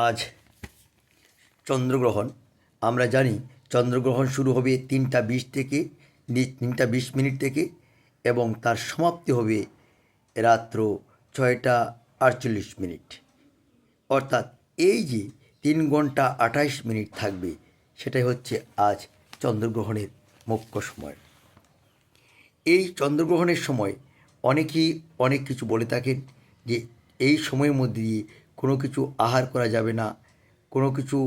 আজ চন্দ্রগ্রহণ। আমরা জানি চন্দ্রগ্রহণ শুরু হবে 3টা 20 থেকে 3টা 20 মিনিট থেকে এবং তার সমাপ্তি হবে রাত্র 6টা 48 মিনিট। অর্থাৎ এই যে 3 ঘন্টা 28 মিনিট থাকবে, সেটাই হচ্ছে আজ চন্দ্রগ্রহণের মুখ্য সময়। এই চন্দ্রগ্রহণের সময় অনেকেই অনেক কিছু বলে থাকেন যে এই সময়ের মধ্যে দিয়ে কোনো কিছু আহার করা যাবে না, কোনো কিছু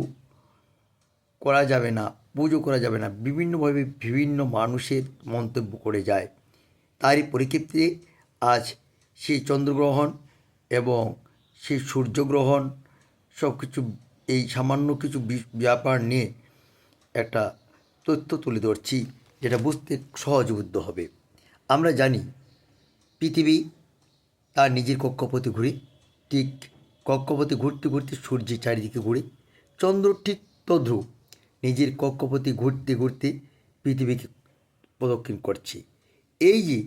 করা যাবে না, পুজো করা যাবে না, বিভিন্নভাবে বিভিন্ন মানুষের মন্তব্য করে যায়। তারই পরিপ্রেক্ষিতে আজ সেই চন্দ্রগ্রহণ এবং সেই সূর্যগ্রহণ সব কিছু এই সামান্য কিছু ব্যাপার নিয়ে একটা তথ্য তুলে ধরছি, যেটা বুঝতে সহজবোধ্য হবে। আমরা জানি পৃথিবী তার নিজের কক্ষপথে ঘুরে, ঠিক কক্ষপথে ঘুরতে ঘুরতে সূর্যের চারিদিকে ঘুরে। চন্দ্র ঠিক তদ্রূপ নিজের কক্ষপথে ঘুরতে ঘুরতে পৃথিবীকে প্রদক্ষিণ করছে। এই যে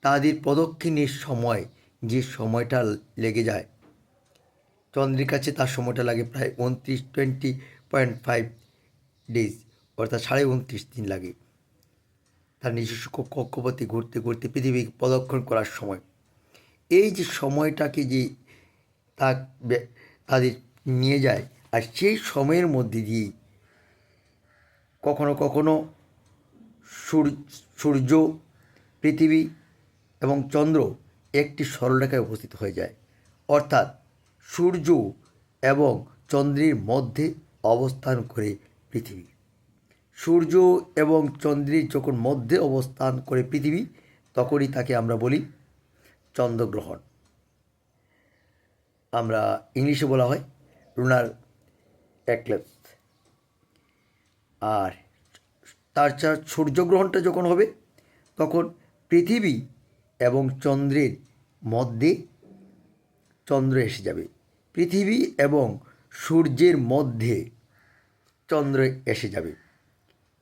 তাদের প্রদক্ষিণের সময়, যে সময়টা লেগে যায় চন্দ্রের কাছে, তার সময়টা লাগে প্রায় 20.5 ডেজ, অর্থাৎ 29.5 দিন লাগে তার নিজস্ব কক্ষপথে ঘুরতে ঘুরতে পৃথিবীকে প্রদক্ষিণ করার সময়। এই যে সময়টাকে যে তা তাদের নিয়ে যায়, আর সেই সময়ের মধ্যে দিয়ে কখনো কখনো সূর্য, পৃথিবী এবং চন্দ্র একটি সরলরেখায় উপস্থিত হয়ে যায়। অর্থাৎ সূর্য এবং চন্দ্রের মধ্যে অবস্থান করে পৃথিবী। সূর্য এবং চন্দ্রের যখন মধ্যে অবস্থান করে পৃথিবী, তখনই তাকে আমরা বলি চন্দ্রগ্রহণ। আমরা ইংলিশে বলা হয় লুনার এক্লিপস। আর তার সূর্যগ্রহণটা যখন হবে, তখন পৃথিবী এবং চন্দ্রের মধ্যে চন্দ্র এসে যাবে। পৃথিবী এবং সূর্যের মধ্যে চন্দ্র এসে যাবে।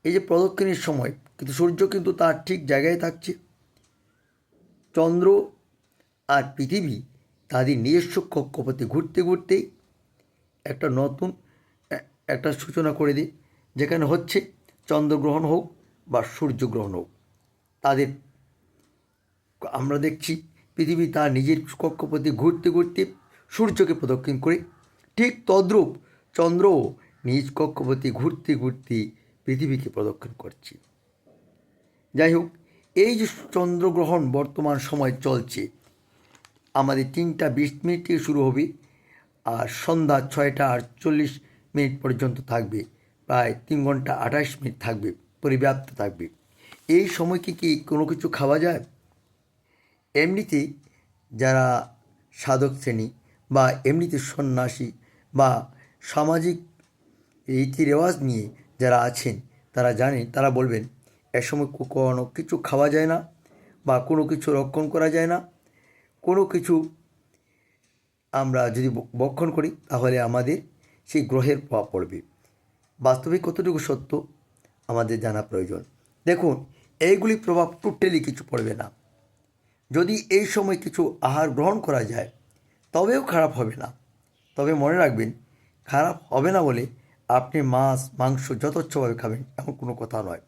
এই যে প্রদক্ষিণের সময় কিন্তু সূর্য কিন্তু তার ঠিক জায়গায় থাকছে। চন্দ্র আর পৃথিবী তাদের নিজস্ব কক্ষপথে ঘুরতে ঘুরতেই একটা নতুন একটা সূচনা করে দিই, যেখানে হচ্ছে চন্দ্রগ্রহণ হোক বা সূর্যগ্রহণ হোক। তাদের আমরা দেখছি পৃথিবী তার নিজের কক্ষপথে ঘুরতে ঘুরতে সূর্যকে প্রদক্ষিণ করে, ঠিক তদ্রূপ চন্দ্রও নিজ কক্ষপথে ঘুরতে ঘুরতে পৃথিবীকে প্রদক্ষিণ করছে। যাই হোক, এই যে চন্দ্রগ্রহণ বর্তমান সময় চলছে, আমাদের 3টা 20 মিনিট থেকে শুরু হবে আর সন্ধ্যা 6টা 48 মিনিট পর্যন্ত থাকবে। প্রায় 3 ঘন্টা 28 মিনিট থাকবে, পরিব্যাপ্ত থাকবে। এই সময় কি কোনো কিছু খাওয়া যায়? এমনিতে যারা সাধক শ্রেণী বা এমনিতে সন্ন্যাসী বা সামাজিক রীতি রেওয়াজ নিয়ে যারা আছেন, তারা জানেন, তারা বলবেন এ সময় কোনো কিছু খাওয়া যায় না বা কোনো কিছু রক্ষণ করা যায় না। কোনো কিছু আমরা যদি ভক্ষণ করি তাহলে আমাদের সেই গ্রহের প্রভাব পড়বে। বাস্তবিক কতটুকু সত্য আমাদের জানা প্রয়োজন। দেখুন, এইগুলি প্রভাব টোটালি কিছু পড়বে না। যদি এই সময় কিছু আহার গ্রহণ করা যায় তবেও খারাপ হবে না। তবে মনে রাখবেন, খারাপ হবে না বলে আপনি মাছ মাংস যথেচ্ছভাবে খাবেন এমন কোনো কথা নয়।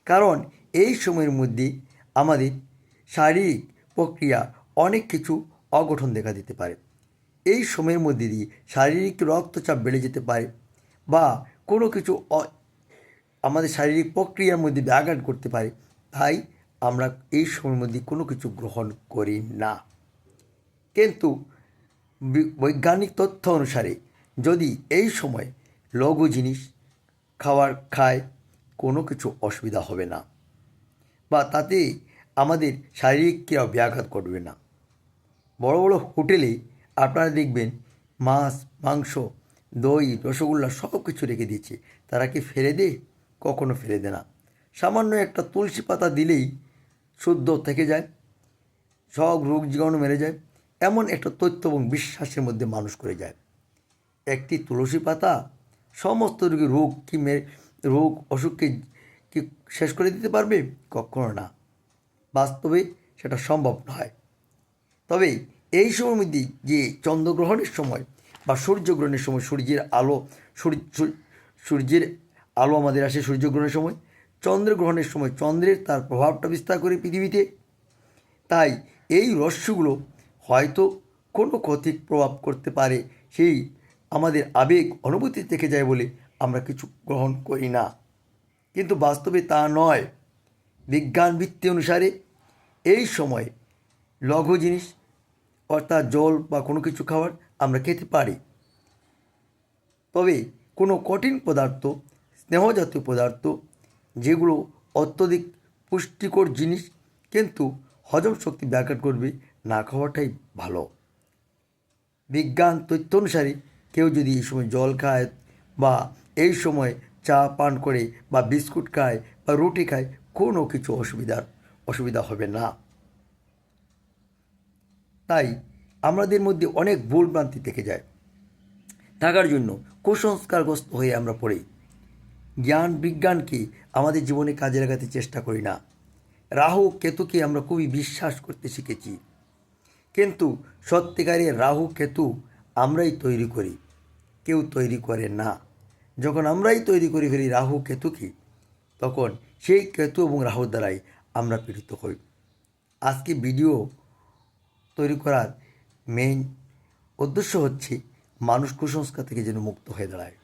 কারণ এই সময়ের মধ্যে আমাদের শারীরিক প্রক্রিয়া অনেক কিছু অঘটন দেখা দিতে পারে। এই সময়ের মধ্যে দিয়ে শারীরিক রক্তচাপ বেড়ে যেতে পারে বা কোনো কিছু আমাদের শারীরিক প্রক্রিয়ার মধ্যে ব্যাঘাত করতে পারে। তাই আমরা এই সময়ের মধ্যে কোনো কিছু গ্রহণ করি না। কিন্তু বৈজ্ঞানিক তথ্য অনুসারে যদি এই সময় লঘু জিনিস খায়, কোনো কিছু অসুবিধা হবে না বা তাতে আমাদের শারীরিক ক্রিয়া ব্যাঘাত ঘটবে না। বড় বড় হোটেলে আপনারা দেখবেন মাছ মাংস দই রসগোল্লা সব কিছু রেখে দিয়েছে। তারা কি ফেলে দেয়? কখনো ফেলে দেয় না। সামান্য একটা তুলসী পাতা দিলেই শুদ্ধ থেকে যায়, সব রোগ জীবাণু মেরে যায়, এমন একটা তথ্য এবং বিশ্বাসের মধ্যে মানুষ করে যায়। একটি তুলসী পাতা সমস্ত রোগ অসুখকে কি শেষ করে দিতে পারবে? কখনো না। বাস্তবে সেটা সম্ভব নয়। তবে এই সময়ের মধ্যে যে চন্দ্রগ্রহণের সময় বা সূর্যগ্রহণের সময় সূর্যের আলো আমাদের আসে সূর্যগ্রহণের সময়, চন্দ্রগ্রহণের সময় চন্দ্রের তার প্রভাবটা বিস্তার করে পৃথিবীতে। তাই এই রশ্মিগুলো হয়তো কোনো ক্ষতির প্রভাব করতে পারে, সেই আমাদের আবেগ অনুভূতি থেকে যায় বলে আমরা কিছু গ্রহণ করি না, কিন্তু বাস্তবে তা নয়। বিজ্ঞান ভিত্তি অনুসারে এই সময় লঘু জিনিস অর্থাৎ জল বা কোনো কিছু খাবার আমরা খেতে পারি, তবে কোনো কঠিন পদার্থ, স্নেহজাতীয় পদার্থ যেগুলো অত্যধিক পুষ্টিকর জিনিস কিন্তু হজম শক্তি ব্যাঘাত করবে, না খাওয়াটাই ভালো। বিজ্ঞান তথ্য অনুসারে কেউ যদি এই সময় জল খায় বা এই সময় চা পান করে বা বিস্কুট খায় বা রুটি খায়, কোনো কিছু অসুবিধা হবে না। তাই আমাদের মধ্যে অনেক ভুলভ্রান্তি থেকে যায়, থাকার জন্য কুসংস্কারগ্রস্ত হয়ে আমরা পড়ি, জ্ঞান বিজ্ঞানকে আমাদের জীবনে কাজে লাগাতে চেষ্টা করি না। রাহু কেতুকে আমরা খুবই বিশ্বাস করতে শিখেছি, কিন্তু সত্যিকারের রাহু কেতু আমরাই তৈরি করি, কেউ তৈরি করে না। যখন আমরাই তৈরি করে ফেলি রাহু কেতুকে, তখন সেই কেতু এবং রাহুর দ্বারাই আমরা পীড়িত হই। আজকে ভিডিও তৈরি করার মেইন উদ্দেশ্য হচ্ছে মানুষ কুসংস্কার থেকে যেন মুক্ত হয়ে দাঁড়ায়,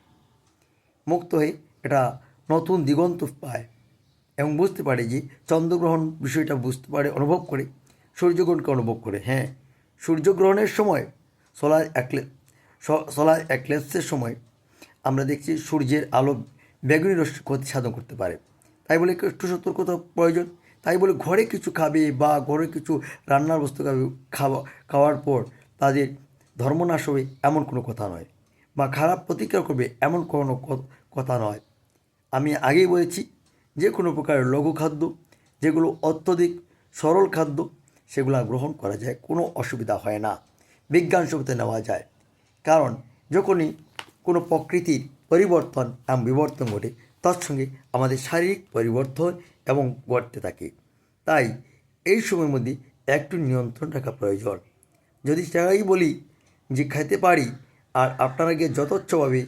মুক্ত হয়ে এটা নতুন দিগন্ত পায় এবং বুঝতে পারে যে চন্দ্রগ্রহণ বিষয়টা বুঝতে পারে, অনুভব করে, সূর্যগ্রহণকে অনুভব করে। হ্যাঁ, সূর্যগ্রহণের সময় সোলার এক্লিপসের সময় আমরা দেখছি সূর্যের আলো বেগুনি রশ্মি ক্ষতি সাধন করতে পারে, তাই বলে একটু সতর্কতা প্রয়োজন। তাই বলে ঘরে কিছু খাবে বা ঘরে কিছু রান্নার বস্তু খাওয়ার পর তাদের ধর্মনাশ হবে এমন কোনো কথা নয়, বা খারাপ প্রতিক্রিয়া করবে এমন কোনো কথা নয়। আমি আগেই বলেছি, যে কোনো প্রকারের লঘু খাদ্য যেগুলো অত্যধিক সরল খাদ্য সেগুলো গ্রহণ করা যায়, কোনো অসুবিধা হয় না, বিজ্ঞানসম্মত নেওয়া যায়। কারণ যখনই কোনো প্রকৃতির পরিবর্তন এবং বিবর্তন ঘটে, তার সঙ্গে আমাদের শারীরিক পরিবর্তন এবং ঘটতে থাকে। তাই এই সময়ের মধ্যে একটু নিয়ন্ত্রণ রাখা প্রয়োজন। যদি সেটাই বলি যে খেতে পারি আর আপনারা গিয়ে যথেচ্ছভাবে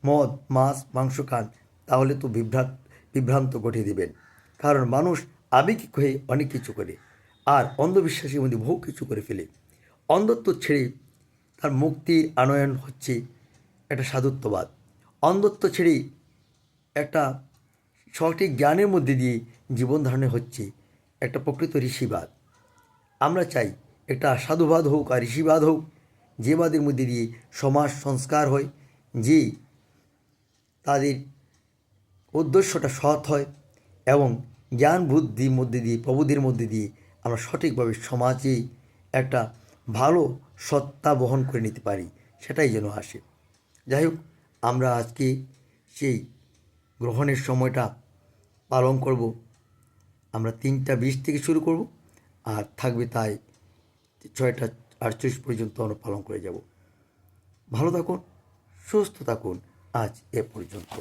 মদ মাছ মাংস খান, তাহলে তো বিভ্রান্ত ঘটিয়ে দেবেন। কারণ মানুষ আবেগিক হয়ে অনেক কিছু করে আর অন্ধবিশ্বাসের মধ্যে বহু কিছু করে ফেলে। অন্ধত্ব ছেড়ে তার মুক্তির আনয়ন হচ্ছে একটা সাধুত্ববাদ। অন্ধত্ব ছেড়ে একটা সঠিক জ্ঞানের মধ্যে দিয়ে জীবন ধারণে হচ্ছে একটা প্রকৃত ঋষিবাদ। আমরা চাই একটা সাধুবাদ হোক আর ঋষিবাদ হোক, যে বাদের মধ্যে দিয়ে সমাজ সংস্কার হয়, যে তাদের উদ্দেশ্যটা সৎ হয় এবং জ্ঞান বুদ্ধির মধ্যে দিয়ে প্রবোধের মধ্যে দিয়ে আমরা সঠিকভাবে সমাজে একটা ভালো সত্তা বহন করে নিতে পারি, সেটাই যেন আসে। যাই হোক, আমরা আজকে সেই গ্রহণের সময়টা পালন করব। আমরা 3টা 20 থেকে শুরু করব আর থাকবে তাই 6টা 48 পর্যন্ত আমরা পালন করে যাব। ভালো থাকুন, সুস্থ থাকুন, আজ এ পর্যন্ত।